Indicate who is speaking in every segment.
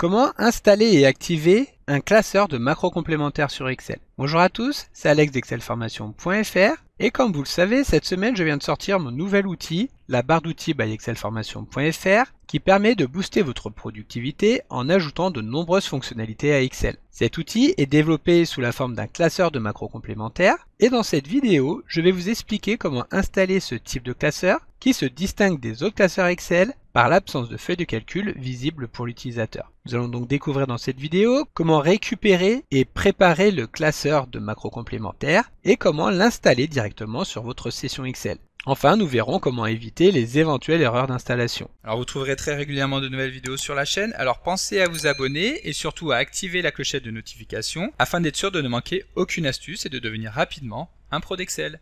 Speaker 1: Comment installer et activer un classeur de macros complémentaires sur Excel? Bonjour à tous, c'est Alex d'excelformation.fr et comme vous le savez, cette semaine je viens de sortir mon nouvel outil, la barre d'outils by excelformation.fr, qui permet de booster votre productivité en ajoutant de nombreuses fonctionnalités à Excel. Cet outil est développé sous la forme d'un classeur de macros complémentaires et dans cette vidéo, je vais vous expliquer comment installer ce type de classeur qui se distingue des autres classeurs Excel par l'absence de feuille de calcul visible pour l'utilisateur. Nous allons donc découvrir dans cette vidéo comment récupérer et préparer le classeur de macros complémentaires et comment l'installer directement sur votre session Excel. Enfin, nous verrons comment éviter les éventuelles erreurs d'installation.
Speaker 2: Alors vous trouverez très régulièrement de nouvelles vidéos sur la chaîne, alors pensez à vous abonner et surtout à activer la clochette de notification afin d'être sûr de ne manquer aucune astuce et de devenir rapidement un pro d'Excel.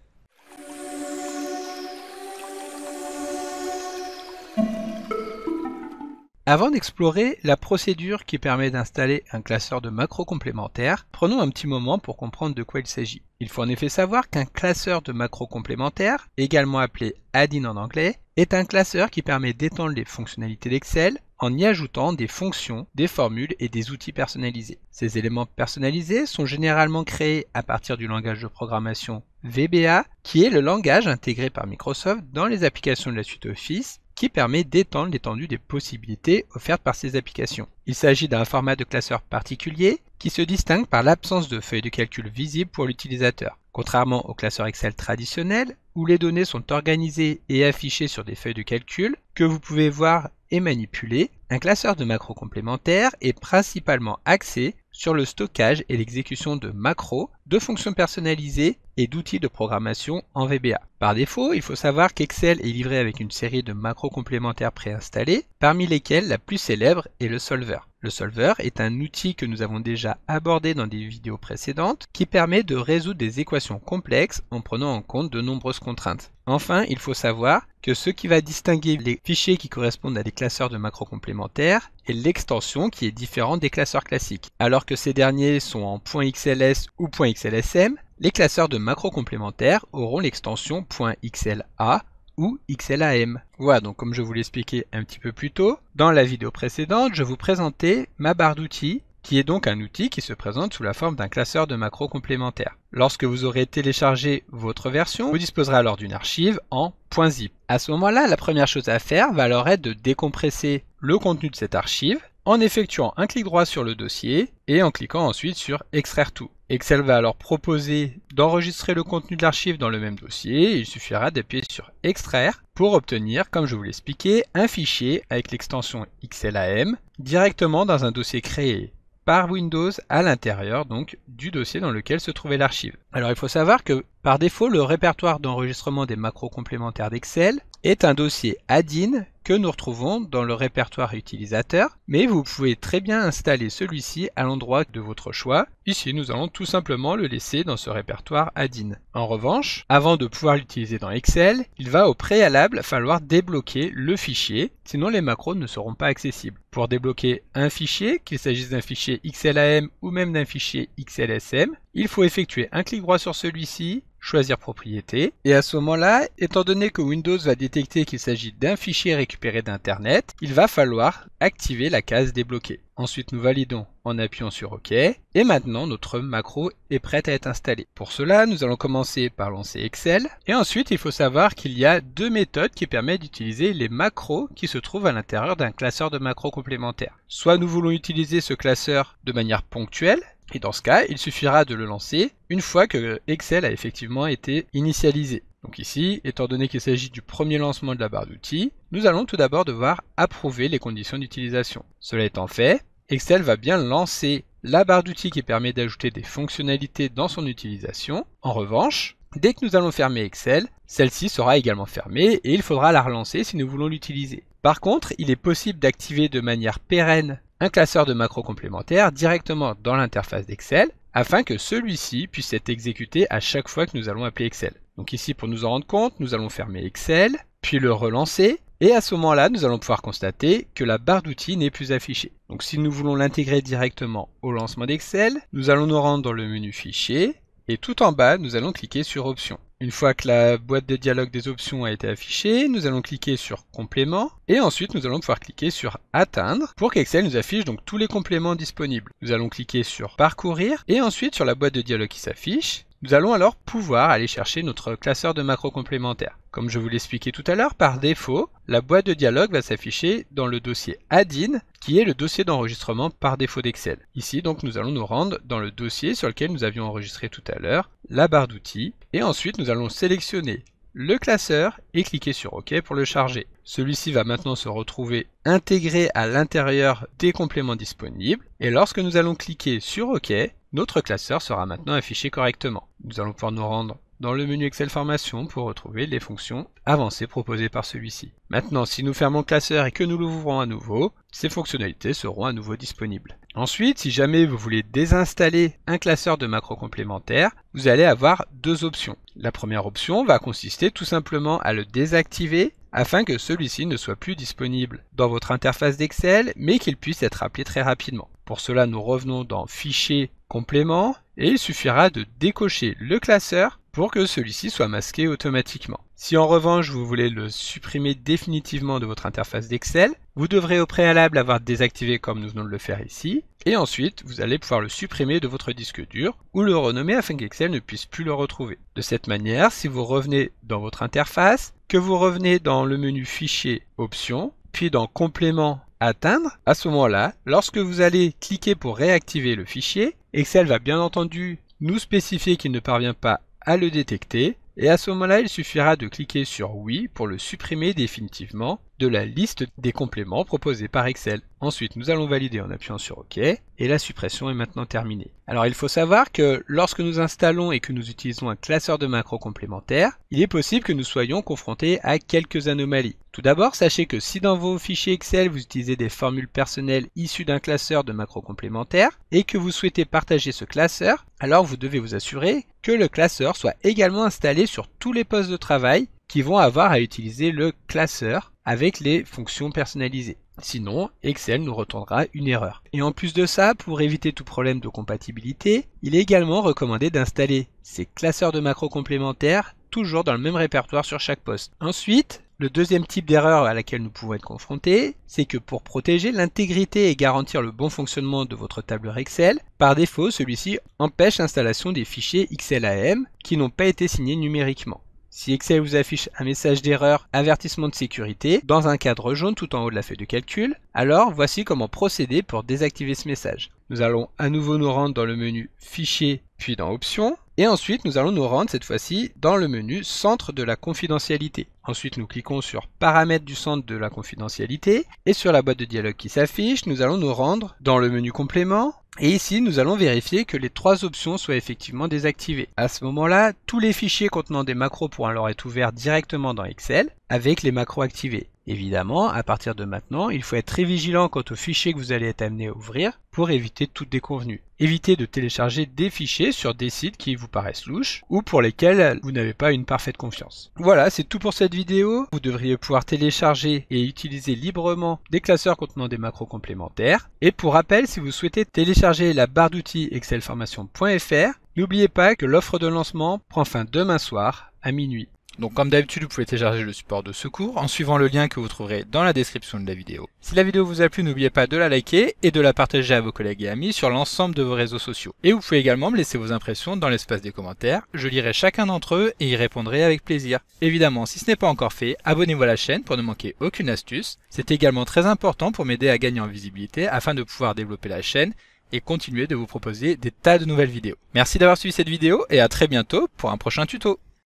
Speaker 1: Avant d'explorer la procédure qui permet d'installer un classeur de macros complémentaires, prenons un petit moment pour comprendre de quoi il s'agit. Il faut en effet savoir qu'un classeur de macros complémentaires, également appelé add-in en anglais, est un classeur qui permet d'étendre les fonctionnalités d'Excel en y ajoutant des fonctions, des formules et des outils personnalisés. Ces éléments personnalisés sont généralement créés à partir du langage de programmation VBA, qui est le langage intégré par Microsoft dans les applications de la suite Office, qui permet d'étendre l'étendue des possibilités offertes par ces applications. Il s'agit d'un format de classeur particulier qui se distingue par l'absence de feuille de calcul visible pour l'utilisateur. Contrairement au classeur Excel traditionnel, où les données sont organisées et affichées sur des feuilles de calcul que vous pouvez voir et manipuler, un classeur de macros complémentaires est principalement axé sur le stockage et l'exécution de macros, de fonctions personnalisées et d'outils de programmation en VBA. Par défaut, il faut savoir qu'Excel est livré avec une série de macros complémentaires préinstallés, parmi lesquels la plus célèbre est le Solver. Le Solver est un outil que nous avons déjà abordé dans des vidéos précédentes qui permet de résoudre des équations complexes en prenant en compte de nombreuses contraintes. Enfin, il faut savoir que ce qui va distinguer les fichiers qui correspondent à des classeurs de macros complémentaires est l'extension qui est différente des classeurs classiques. Alors que ces derniers sont en .xls ou .xlsm, les classeurs de macros complémentaires auront l'extension .xla ou XLAM. Voilà, donc comme je vous l'expliquais un petit peu plus tôt, dans la vidéo précédente, je vous présentais ma barre d'outils, qui est donc un outil qui se présente sous la forme d'un classeur de macros complémentaires. Lorsque vous aurez téléchargé votre version, vous disposerez alors d'une archive en .zip. À ce moment-là, la première chose à faire va alors être de décompresser le contenu de cette archive en effectuant un clic droit sur le dossier et en cliquant ensuite sur Extraire tout. Excel va alors proposer d'enregistrer le contenu de l'archive dans le même dossier et il suffira d'appuyer sur Extraire pour obtenir, comme je vous l'expliquais, un fichier avec l'extension XLAM directement dans un dossier créé par Windows à l'intérieur donc du dossier dans lequel se trouvait l'archive. Alors il faut savoir que par défaut, le répertoire d'enregistrement des macros complémentaires d'Excel est un dossier add-in que nous retrouvons dans le répertoire utilisateur, mais vous pouvez très bien installer celui-ci à l'endroit de votre choix. Ici, nous allons tout simplement le laisser dans ce répertoire add-in. En revanche, avant de pouvoir l'utiliser dans Excel, il va au préalable falloir débloquer le fichier, sinon les macros ne seront pas accessibles. Pour débloquer un fichier, qu'il s'agisse d'un fichier XLAM ou même d'un fichier XLSM, il faut effectuer un clic droit sur celui-ci, choisir propriété, et à ce moment-là, étant donné que Windows va détecter qu'il s'agit d'un fichier récupéré d'Internet, il va falloir activer la case débloquer. Ensuite, nous validons en appuyant sur OK, et maintenant notre macro est prête à être installée. Pour cela, nous allons commencer par lancer Excel, et ensuite il faut savoir qu'il y a deux méthodes qui permettent d'utiliser les macros qui se trouvent à l'intérieur d'un classeur de macros complémentaires. Soit nous voulons utiliser ce classeur de manière ponctuelle, et dans ce cas, il suffira de le lancer une fois que Excel a effectivement été initialisé. Donc ici, étant donné qu'il s'agit du premier lancement de la barre d'outils, nous allons tout d'abord devoir approuver les conditions d'utilisation. Cela étant fait, Excel va bien lancer la barre d'outils qui permet d'ajouter des fonctionnalités dans son utilisation. En revanche, dès que nous allons fermer Excel, celle-ci sera également fermée et il faudra la relancer si nous voulons l'utiliser. Par contre, il est possible d'activer de manière pérenne un classeur de macros complémentaires directement dans l'interface d'Excel afin que celui-ci puisse être exécuté à chaque fois que nous allons appeler Excel. Donc ici, pour nous en rendre compte, nous allons fermer Excel, puis le relancer, et à ce moment-là, nous allons pouvoir constater que la barre d'outils n'est plus affichée. Donc si nous voulons l'intégrer directement au lancement d'Excel, nous allons nous rendre dans le menu Fichier, et tout en bas, nous allons cliquer sur Options. Une fois que la boîte de dialogue des options a été affichée, nous allons cliquer sur Complément et ensuite nous allons pouvoir cliquer sur Atteindre pour qu'Excel nous affiche donc tous les compléments disponibles. Nous allons cliquer sur Parcourir et ensuite sur la boîte de dialogue qui s'affiche. Nous allons alors pouvoir aller chercher notre classeur de macros complémentaires. Comme je vous l'expliquais tout à l'heure, par défaut, la boîte de dialogue va s'afficher dans le dossier Add-in, qui est le dossier d'enregistrement par défaut d'Excel. Ici, donc, nous allons nous rendre dans le dossier sur lequel nous avions enregistré tout à l'heure, la barre d'outils, et ensuite nous allons sélectionner le classeur et cliquer sur OK pour le charger. Celui-ci va maintenant se retrouver intégré à l'intérieur des compléments disponibles, et lorsque nous allons cliquer sur OK, notre classeur sera maintenant affiché correctement. Nous allons pouvoir nous rendre dans le menu Excel Formation pour retrouver les fonctions avancées proposées par celui-ci. Maintenant, si nous fermons le classeur et que nous l'ouvrons à nouveau, ces fonctionnalités seront à nouveau disponibles. Ensuite, si jamais vous voulez désinstaller un classeur de macros complémentaires, vous allez avoir deux options. La première option va consister tout simplement à le désactiver afin que celui-ci ne soit plus disponible dans votre interface d'Excel, mais qu'il puisse être appelé très rapidement. Pour cela, nous revenons dans Fichier, Complément, et il suffira de décocher le classeur pour que celui-ci soit masqué automatiquement. Si en revanche vous voulez le supprimer définitivement de votre interface d'Excel, vous devrez au préalable avoir désactivé comme nous venons de le faire ici, et ensuite vous allez pouvoir le supprimer de votre disque dur ou le renommer afin qu'Excel ne puisse plus le retrouver. De cette manière, si vous revenez dans votre interface, que vous revenez dans le menu Fichier, Options, puis dans Complément, Atteindre, à ce moment-là, lorsque vous allez cliquer pour réactiver le fichier, Excel va bien entendu nous spécifier qu'il ne parvient pas à le détecter, et à ce moment-là, il suffira de cliquer sur Oui pour le supprimer définitivement de la liste des compléments proposés par Excel. Ensuite, nous allons valider en appuyant sur OK, et la suppression est maintenant terminée. Alors il faut savoir que lorsque nous installons et que nous utilisons un classeur de macros complémentaires, il est possible que nous soyons confrontés à quelques anomalies. Tout d'abord, sachez que si dans vos fichiers Excel vous utilisez des formules personnelles issues d'un classeur de macros complémentaires et que vous souhaitez partager ce classeur, alors vous devez vous assurer que le classeur soit également installé sur tous les postes de travail qui vont avoir à utiliser le classeur avec les fonctions personnalisées. Sinon, Excel nous retournera une erreur. Et en plus de ça, pour éviter tout problème de compatibilité, il est également recommandé d'installer ces classeurs de macros complémentaires toujours dans le même répertoire sur chaque poste. Ensuite, le deuxième type d'erreur à laquelle nous pouvons être confrontés, c'est que pour protéger l'intégrité et garantir le bon fonctionnement de votre tableur Excel, par défaut, celui-ci empêche l'installation des fichiers XLAM qui n'ont pas été signés numériquement. Si Excel vous affiche un message d'erreur avertissement de sécurité dans un cadre jaune tout en haut de la feuille de calcul, alors voici comment procéder pour désactiver ce message. Nous allons à nouveau nous rendre dans le menu Fichier puis dans Options et ensuite nous allons nous rendre cette fois-ci dans le menu Centre de la confidentialité. Ensuite nous cliquons sur Paramètres du centre de la confidentialité et sur la boîte de dialogue qui s'affiche, nous allons nous rendre dans le menu Complément. Et ici, nous allons vérifier que les trois options soient effectivement désactivées. À ce moment-là, tous les fichiers contenant des macros pourront alors être ouverts directement dans Excel avec les macros activés. Évidemment, à partir de maintenant, il faut être très vigilant quant aux fichiers que vous allez être amené à ouvrir pour éviter toute déconvenue. Évitez de télécharger des fichiers sur des sites qui vous paraissent louches ou pour lesquels vous n'avez pas une parfaite confiance. Voilà, c'est tout pour cette vidéo. Vous devriez pouvoir télécharger et utiliser librement des classeurs contenant des macros complémentaires. Et pour rappel, si vous souhaitez télécharger la barre d'outils excelformation.fr, n'oubliez pas que l'offre de lancement prend fin demain soir à minuit.
Speaker 2: Donc comme d'habitude, vous pouvez télécharger le support de secours en suivant le lien que vous trouverez dans la description de la vidéo. Si la vidéo vous a plu, n'oubliez pas de la liker et de la partager à vos collègues et amis sur l'ensemble de vos réseaux sociaux. Et vous pouvez également me laisser vos impressions dans l'espace des commentaires, je lirai chacun d'entre eux et y répondrai avec plaisir. Évidemment, si ce n'est pas encore fait, abonnez-vous à la chaîne pour ne manquer aucune astuce. C'est également très important pour m'aider à gagner en visibilité afin de pouvoir développer la chaîne et continuer de vous proposer des tas de nouvelles vidéos. Merci d'avoir suivi cette vidéo et à très bientôt pour un prochain tuto.